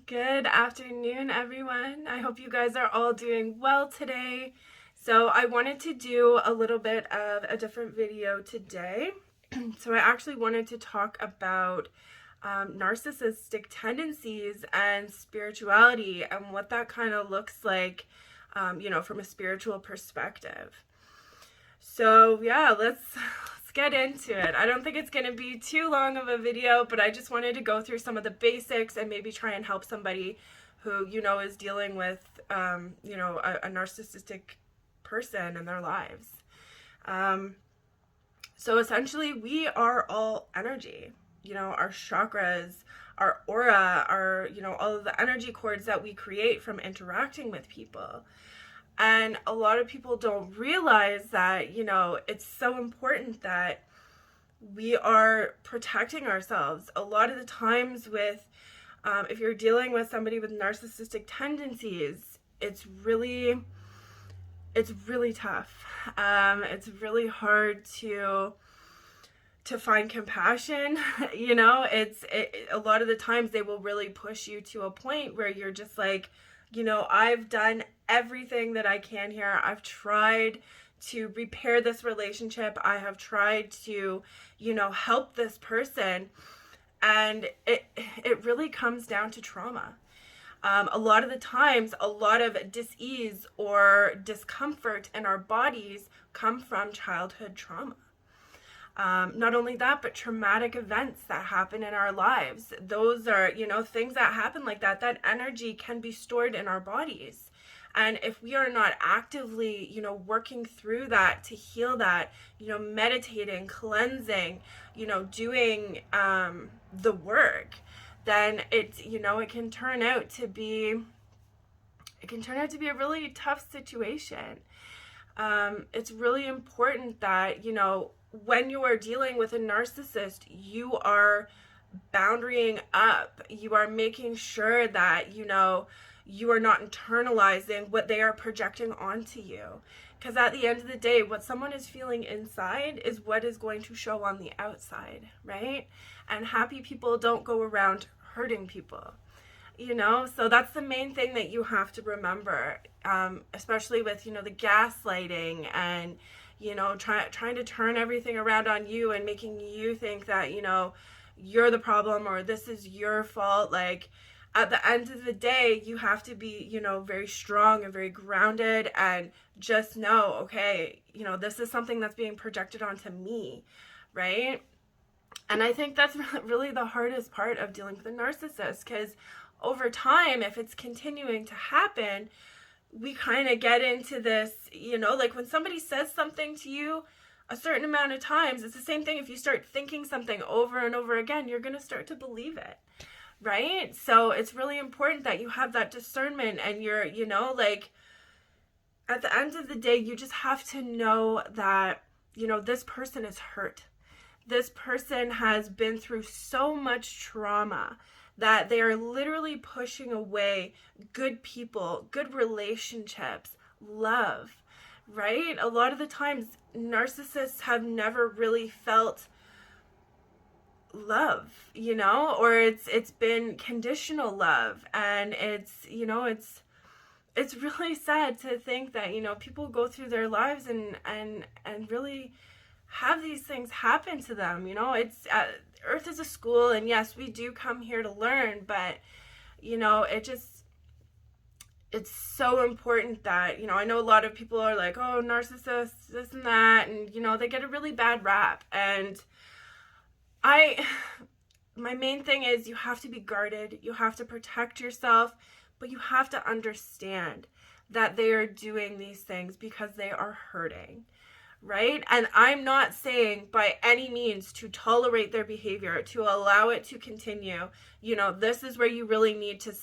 Good afternoon, everyone. I hope you guys are all doing well today. So I wanted to do a little bit of a different video today. So I actually wanted to talk about narcissistic tendencies and spirituality and what that kind of looks like, from a spiritual perspective. So yeah, let's get into it. I don't think it's going to be too long of a video, but I just wanted to go through some of the basics and maybe try and help somebody who, is dealing with, a narcissistic person in their lives. So essentially, we are all energy. Our chakras, our aura, all of the energy cords that we create from interacting with people. And a lot of people don't realize that, it's so important that we are protecting ourselves. A lot of the times with, if you're dealing with somebody with narcissistic tendencies, it's really tough. It's really hard to find compassion. A lot of the times they will really push you to a point where you're just like, I've done everything that I can here. I've tried to repair this relationship. I have tried to, help this person. And it really comes down to trauma. A lot of the times, a lot of dis-ease or discomfort in our bodies come from childhood trauma. Not only that, but traumatic events that happen in our lives. Those are, things that happen like that. That energy can be stored in our bodies. And if we are not actively, working through that to heal that, meditating, cleansing, doing the work, then it can turn out to be a really tough situation. It's really important that, when you are dealing with a narcissist, you are boundarying up. You are making sure that, you are not internalizing what they are projecting onto you. Because at the end of the day, what someone is feeling inside is what is going to show on the outside, right? And happy people don't go around hurting people. So that's the main thing that you have to remember, especially with, the gaslighting and, trying to turn everything around on you and making you think that, you're the problem or this is your fault. Like, at the end of the day, you have to be, very strong and very grounded and just know, okay, this is something that's being projected onto me, right? And I think that's really the hardest part of dealing with a narcissist, because over time, if it's continuing to happen, we kind of get into this, like when somebody says something to you a certain amount of times, it's the same thing. If you start thinking something over and over again, you're going to start to believe it, right? So it's really important that you have that discernment and you're, at the end of the day, you just have to know that, this person is hurt. This person has been through so much trauma that they are literally pushing away good people, good relationships, love, right? A lot of the times, narcissists have never really felt love, or it's been conditional love. And it's really sad to think that, people go through their lives and really have these things happen to them. It's Earth is a school, and yes, we do come here to learn, but it's so important that, I know a lot of people are like, oh, narcissists, this and that, and they get a really bad rap. And my main thing is you have to be guarded, you have to protect yourself, but you have to understand that they are doing these things because they are hurting. Right? And I'm not saying by any means to tolerate their behavior, to allow it to continue. This is where you really need to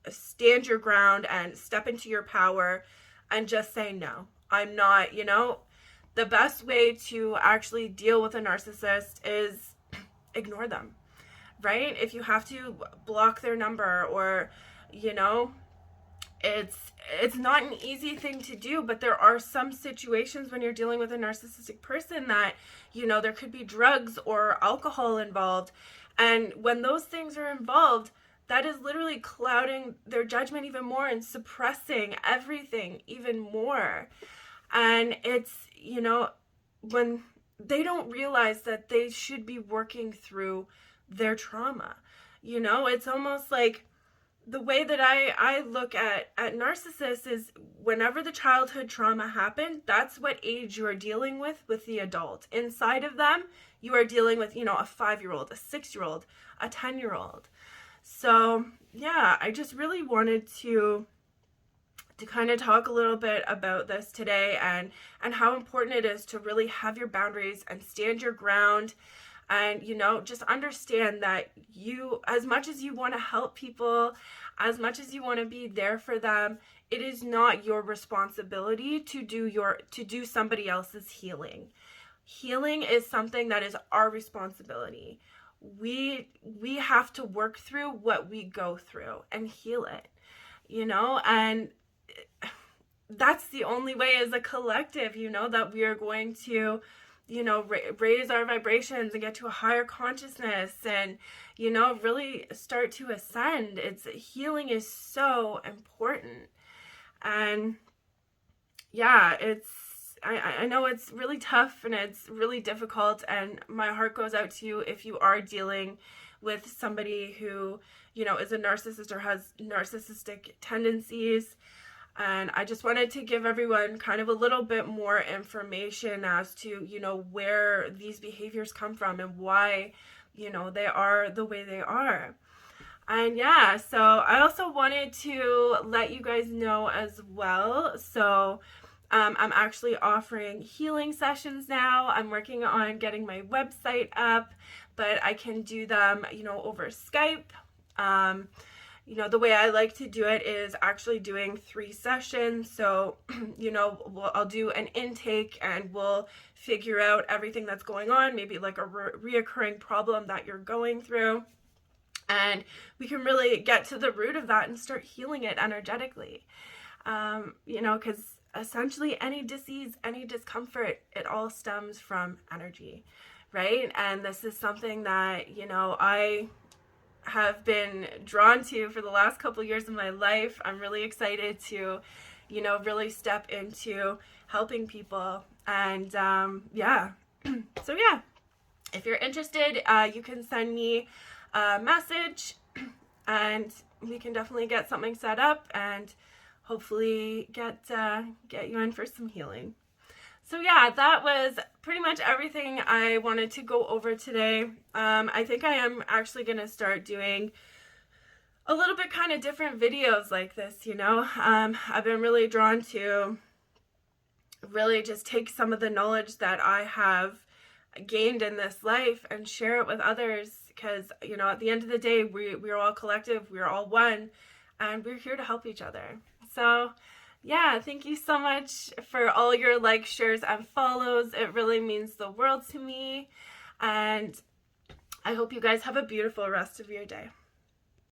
stand your ground and step into your power and just say, no, I'm not, the best way to actually deal with a narcissist is ignore them, right? If you have to block their number or, it's not an easy thing to do, but there are some situations when you're dealing with a narcissistic person that, there could be drugs or alcohol involved. And when those things are involved, that is literally clouding their judgment even more and suppressing everything even more. And it's, when they don't realize that they should be working through their trauma. It's almost like the way that I look at narcissists is whenever the childhood trauma happened, that's what age you are dealing with the adult. Inside of them, you are dealing with, a 5-year-old, a 6-year-old, a 10-year-old. So, yeah, I just really wanted to kind of talk a little bit about this today and how important it is to really have your boundaries and stand your ground. And, just understand that you, as much as you want to help people, as much as you want to be there for them, it is not your responsibility to do somebody else's healing. Healing is something that is our responsibility. We have to work through what we go through and heal it, and that's the only way as a collective, that we are going to raise our vibrations and get to a higher consciousness and, really start to ascend. Healing is so important. And yeah, I know it's really tough and it's really difficult, and my heart goes out to you if you are dealing with somebody who, is a narcissist or has narcissistic tendencies. And I just wanted to give everyone kind of a little bit more information as to, where these behaviors come from and why, they are the way they are. And yeah, so I also wanted to let you guys know as well. So I'm actually offering healing sessions now. I'm working on getting my website up, but I can do them, over Skype. The way I like to do it is actually doing 3 sessions. So, I'll do an intake and we'll figure out everything that's going on, maybe like a reoccurring problem that you're going through. And we can really get to the root of that and start healing it energetically. Because essentially any disease, any discomfort, it all stems from energy, right? And this is something that, I have been drawn to for the last couple of years of my life. I'm really excited to, really step into helping people. And yeah, so yeah, if you're interested, you can send me a message and we can definitely get something set up and hopefully get you in for some healing. So yeah, that was pretty much everything I wanted to go over today. I think I am actually going to start doing a little bit kind of different videos like this, I've been really drawn to really just take some of the knowledge that I have gained in this life and share it with others because, at the end of the day, we're all collective, we're all one, and we're here to help each other. So yeah, thank you so much for all your likes, shares, and follows. It really means the world to me. And I hope you guys have a beautiful rest of your day.